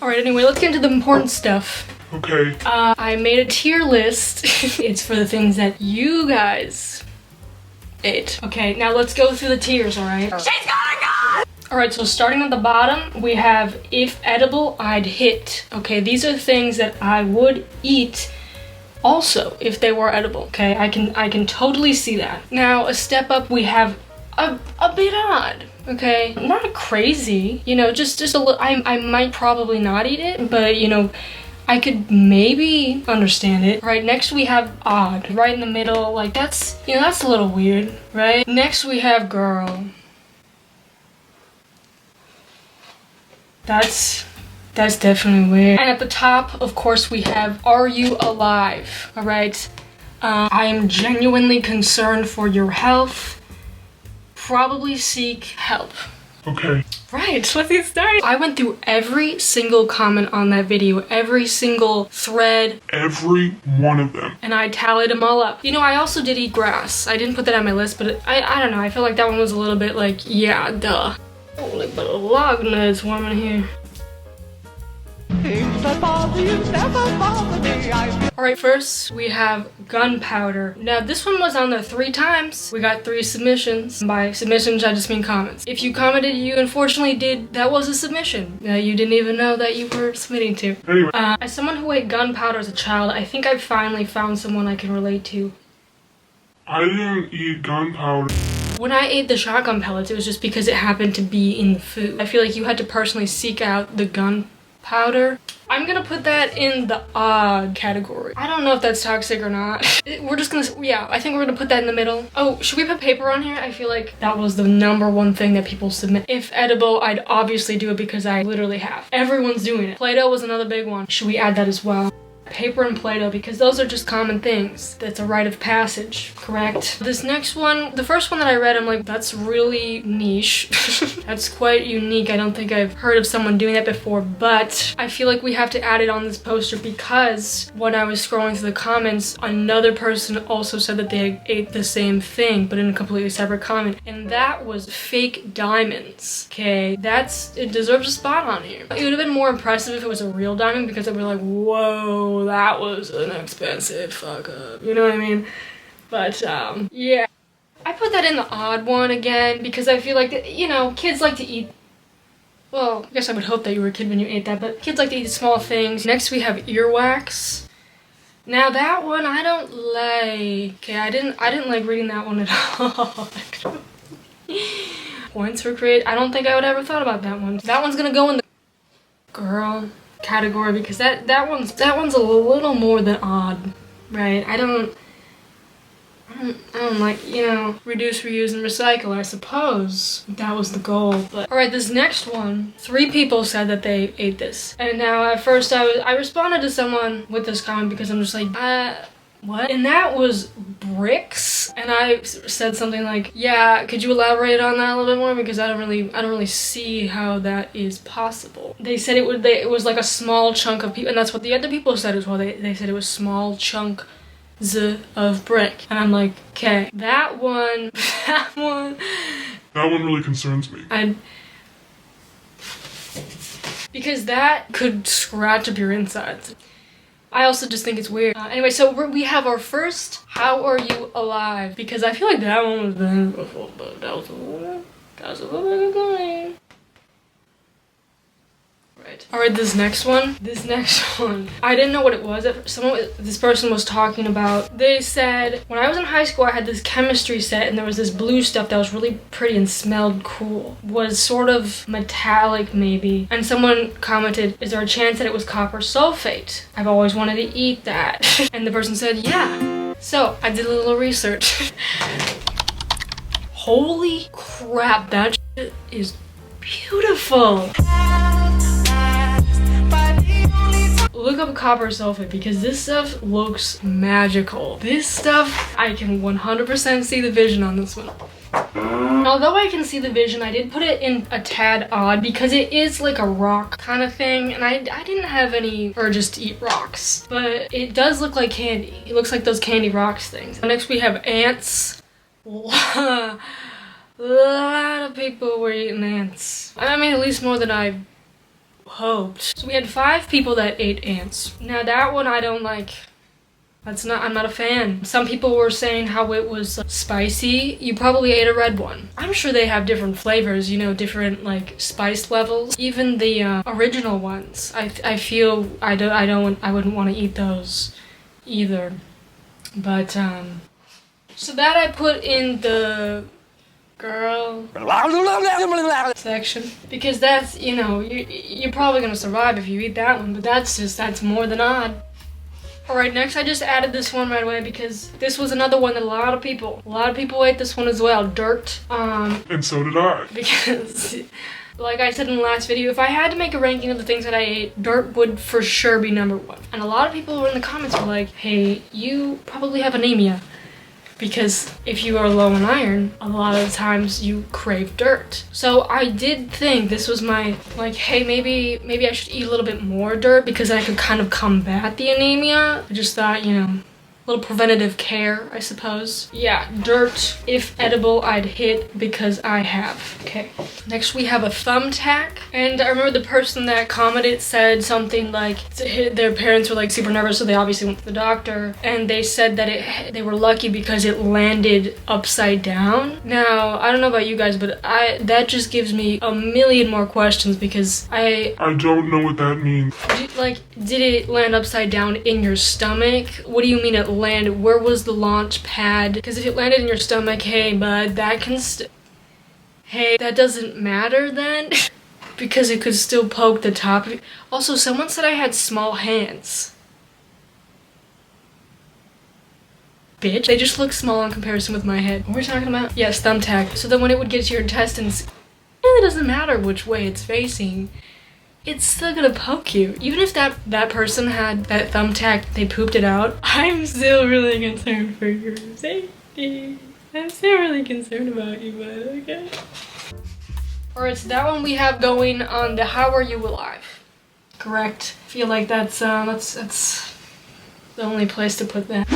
Alright, anyway, let's get into the important stuff. Okay. I made a tier list. It's for the things that you guys ate. Okay, now let's go through the tiers, alright? She's gonna go! Alright, so starting at the bottom, we have if edible, I'd hit. Okay, these are things that I would eat also if they were edible. Okay, I can totally see that. Now, a step up, we have a bit odd. Okay, not crazy, you know, just a little. I might probably not eat it, but you know, I could maybe understand it. Right, next we have odd, right in the middle, like that's, you know, that's a little weird, right? Next we have girl. That's definitely weird. And at the top, of course, we have are you alive? All right, I am genuinely concerned for your health. Probably seek help. Okay. Right, let's get started. I went through every single comment on that video, every single thread. Every one of them. And I tallied them all up. You know, I also did eat grass. I didn't put that on my list, but I don't know. I feel like that one was a little bit like, yeah, duh. Holy but a log nuts warm in here. Alright, first we have Gunpowder. Now this one was on there 3 times. We got 3 submissions. By submissions I just mean comments. If you commented, you unfortunately that was a submission. You didn't even know that you were submitting to. Anyway. As someone who ate gunpowder as a child, I think I finally found someone I can relate to. I didn't eat gunpowder. When I ate the shotgun pellets, it was just because it happened to be in the food. I feel like you had to personally seek out the gunpowder. I'm gonna put that in the odd category. I don't know if that's toxic or not. We're just gonna, yeah, I think we're gonna put that in the middle. Oh, should we put paper on here? I feel like that was the #1 thing that people submit. If edible, I'd obviously do it because I literally have. Everyone's doing it. Play-Doh was another big one. Should we add that as well? Paper and Play-Doh, because those are just common things. That's a rite of passage, correct? This next one, the first one that I read, I'm like, that's really niche. That's quite unique. I don't think I've heard of someone doing that before, but I feel like we have to add it on this poster because when I was scrolling through the comments, another person also said that they ate the same thing, but in a completely separate comment, and that was fake diamonds. Okay, it deserves a spot on here. It would have been more impressive if it was a real diamond because I'd be like, whoa, that was an expensive fuck up, you know what I mean? But yeah, I put that in the odd one again because I feel like, you know, kids like to eat, well, I guess I would hope that you were a kid when you ate that, but kids like to eat small things. Next we have earwax. Now that one I don't like. Okay, I didn't like reading that one at all. Points for create. I don't think I would ever thought about that one. That one's gonna go in the girl category because that one's a little more than odd, right? I don't like, you know, reduce, reuse, and recycle. I suppose that was the goal. But alright, this next one, 3 people said that they ate this, and now at first I responded to someone with this comment because I'm just like, what? And that was bricks, and I said something like, yeah, could you elaborate on that a little bit more because I don't really see how that is possible. They said it was like a small chunk of people, and that's what the other people said as well. They said it was small chunk of brick, and I'm like, okay, that one really concerns me. Because that could scratch up your insides. I also just think it's weird. Anyway, so we have our first how are you alive, because I feel like that one was better before, but that was a little bit going. Right. Alright, this next one, I didn't know what it was. This person was talking about, they said, when I was in high school I had this chemistry set and there was this blue stuff that was really pretty and smelled cool. Was sort of metallic maybe. And someone commented, is there a chance that it was copper sulfate? I've always wanted to eat that. And the person said, yeah. So I did a little research. Holy crap, that shit is beautiful. Look up copper sulfate because this stuff looks magical. This stuff, I can 100% see the vision on this one. Although I can see the vision, I did put it in a tad odd because it is like a rock kind of thing, and I didn't have any urges to eat rocks, but it does look like candy. It looks like those candy rocks things. Next we have ants. A lot of people were eating ants. I mean, at least more than I hoped. So we had 5 people that ate ants. Now that one I don't like. I'm not a fan. Some people were saying how it was spicy. You probably ate a red one. I'm sure they have different flavors, you know, different like spice levels. Even the original ones. I feel I wouldn't want to eat those either. But so that I put in the girl section because that's, you know, you're probably gonna survive if you eat that one, but that's more than odd. Alright, next I just added this one right away because this was another one that a lot of people ate this one as well. Dirt. And so did I. Because, like I said in the last video, if I had to make a ranking of the things that I ate, dirt would for sure be number 1. And a lot of people in the comments were like, hey, you probably have anemia. Because if you are low in iron, a lot of the times you crave dirt. So I did think this was my, like, hey, maybe I should eat a little bit more dirt because I could kind of combat the anemia. I just thought, you know, a little preventative care, I suppose. Yeah, dirt, if edible, I'd hit because I have. Okay, next we have a thumbtack. And I remember the person that commented said something like their parents were like super nervous, so they obviously went to the doctor. And they said that they were lucky because it landed upside down. Now, I don't know about you guys, but that just gives me a million more questions because I don't know what that means. Did it land upside down in your stomach? What do you mean it landed? Where was the launch pad? Because if it landed in your stomach, hey bud, that can hey, that doesn't matter then? Because it could still poke the top of it. Also, someone said I had small hands. Bitch, they just look small in comparison with my head. What are we talking about? Yes, thumbtack. So then when it would get to your intestines, it really doesn't matter which way it's facing. It's still gonna poke you. Even if that person had that thumbtack, they pooped it out, I'm still really concerned for your safety. I'm still really concerned about you, bud, okay? Alright, so that one we have going on the How Are You Alive? Correct. I feel like that's the only place to put that.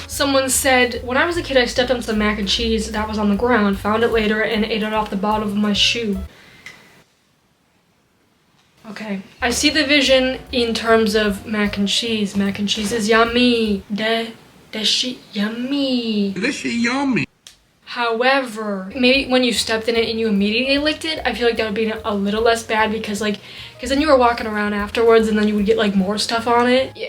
Someone said, when I was a kid I stepped on some mac and cheese that was on the ground, found it later, and ate it off the bottom of my shoe. Okay, I see the vision in terms of mac and cheese. Mac and cheese is yummy. That shit yummy. That shit yummy. However, maybe when you stepped in it and you immediately licked it, I feel like that would be a little less bad because then you were walking around afterwards and then you would get like more stuff on it. Yeah,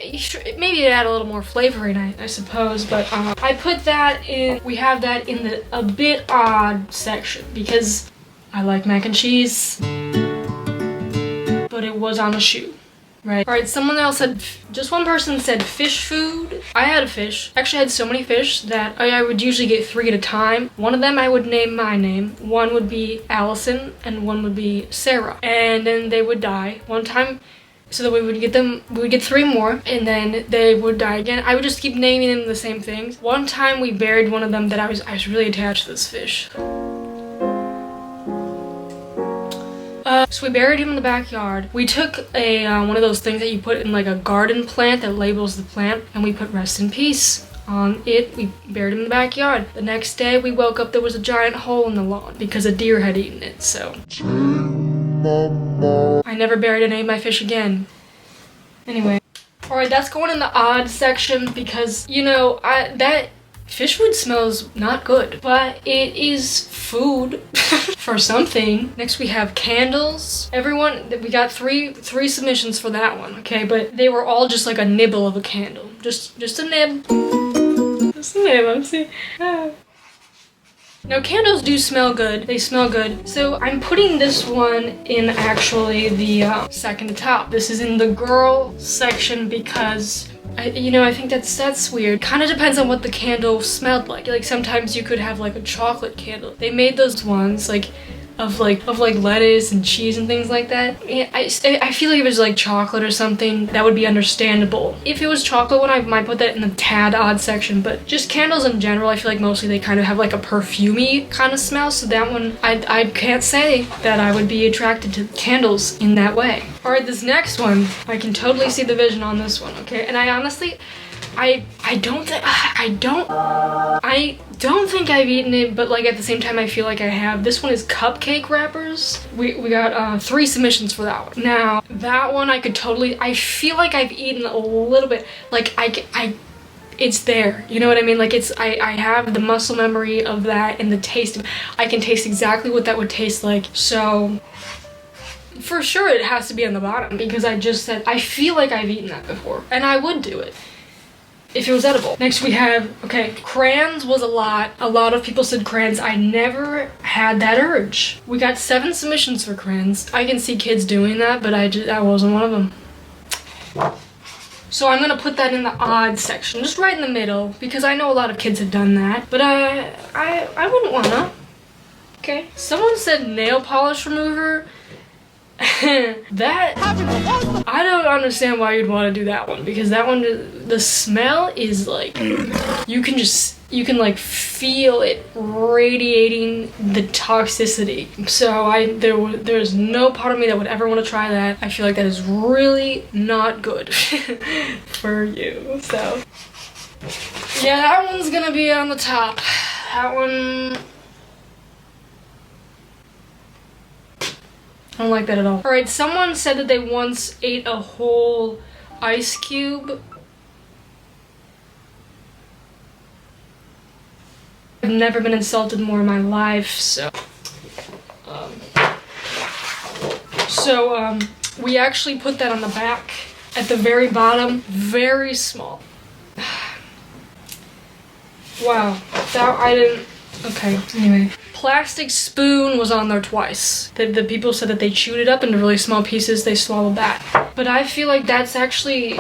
maybe it add a little more flavoring, I suppose, but I put that in, we have that in the a bit odd section because I like mac and cheese. But it was on a shoe, right? Alright, someone else said, just one person said fish food. I had a fish. Actually, I had so many fish that I would usually get 3 at a time. One of them I would name my name. One would be Allison, and one would be Sarah. And then they would die one time. So that we would get 3 more, and then they would die again. I would just keep naming them the same things. One time we buried one of them that I was really attached to this fish. So we buried him in the backyard. We took a one of those things that you put in like a garden plant that labels the plant, and we put rest in peace on it. We buried him in the backyard. The next day we woke up, there was a giant hole in the lawn because a deer had eaten it, so. I never buried any of my fish again. Anyway. Alright, that's going in the odd section because, you know, that fish food smells not good, but it is food for something. Next we have candles. Everyone, we got three submissions for that one, okay? But they were all just like a nibble of a candle. Just a nib. Just a nib, I'm saying. Now candles do smell good. They smell good. So I'm putting this one in actually the second to top. This is in the girl section because I think that's weird. Kind of depends on what the candle smelled like. Like sometimes you could have like a chocolate candle. They made those ones like of lettuce and cheese and things like that. I feel like if it was like chocolate or something, that would be understandable. If it was chocolate one, I might put that in the tad odd section, but just candles in general, I feel like mostly they kind of have like a perfumey kind of smell, so that one, I can't say that I would be attracted to candles in that way. Alright, this next one, I can totally see the vision on this one, okay? And I I don't think I've eaten it, but like at the same time I feel like I have. This one is cupcake wrappers. We got 3 submissions for that one. Now that one I feel like I've eaten a little bit. Like it's there, you know what I mean? Like I have the muscle memory of that and the taste. I can taste exactly what that would taste like. So for sure it has to be on the bottom because I just said I feel like I've eaten that before and I would do it if it was edible. Next we have, okay, crayons was a lot. A lot of people said crayons. I never had that urge. We got 7 submissions for crayons. I can see kids doing that, but I wasn't one of them. So I'm gonna put that in the odd section, just right in the middle, because I know a lot of kids have done that, but I wouldn't wanna. Okay, someone said nail polish remover. That, I don't understand why you'd want to do that one, because that one, the smell is like, you can like feel it radiating the toxicity. So there's no part of me that would ever want to try that. I feel like that is really not good for you. So yeah, that one's gonna be on the top. That one, I don't like that at all. Alright, someone said that they once ate a whole ice cube. I've never been insulted more in my life, so we actually put that on the back at the very bottom, very small. Wow, that I didn't. Okay, anyway. Plastic spoon was on there twice. The people said that they chewed it up into really small pieces, they swallowed that. But I feel like that's actually,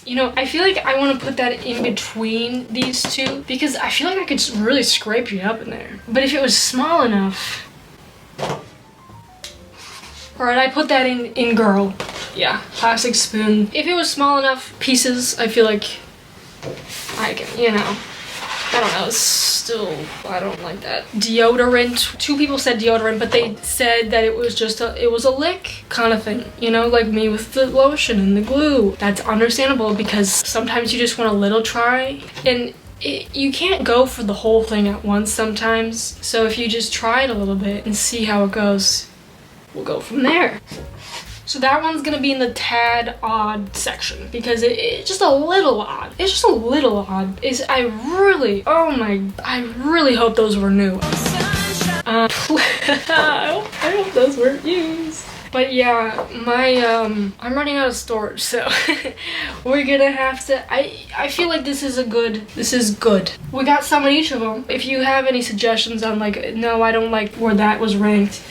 you know, I feel like I want to put that in between these two because I feel like I could really scrape you up in there. But if it was small enough. Alright, I put that in girl. Yeah, plastic spoon. If it was small enough pieces, I feel like I can, you know. I don't know, still, I don't like that. Deodorant. 2 people said deodorant, but they said that it was just it was a lick kind of thing. You know, like me with the lotion and the glue. That's understandable because sometimes you just want a little try. And you can't go for the whole thing at once sometimes. So if you just try it a little bit and see how it goes, we'll go from there. So that one's gonna be in the tad odd section because it's just a little odd. It's just a little odd. I really hope those were new. I hope those weren't used. But yeah, I'm running out of storage, so we're gonna have to, I feel like this is good. We got some in each of them. If you have any suggestions on like, no, I don't like where that was ranked,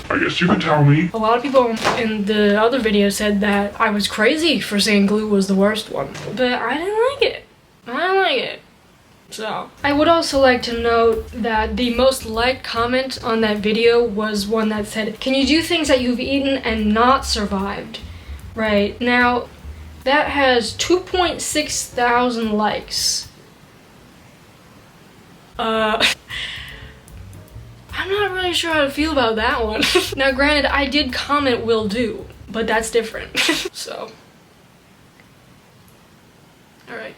I guess you could tell me. a lot of people in the other video said that I was crazy for saying glue was the worst one, but I didn't like it. I don't like it. So, I would also like to note that the most liked comment on that video was one that said, can you do things that you've eaten and not survived? Right, now, that has 2.6 thousand likes. I'm not really sure how to feel about that one. Now granted, I did comment will do, but that's different. So, alright.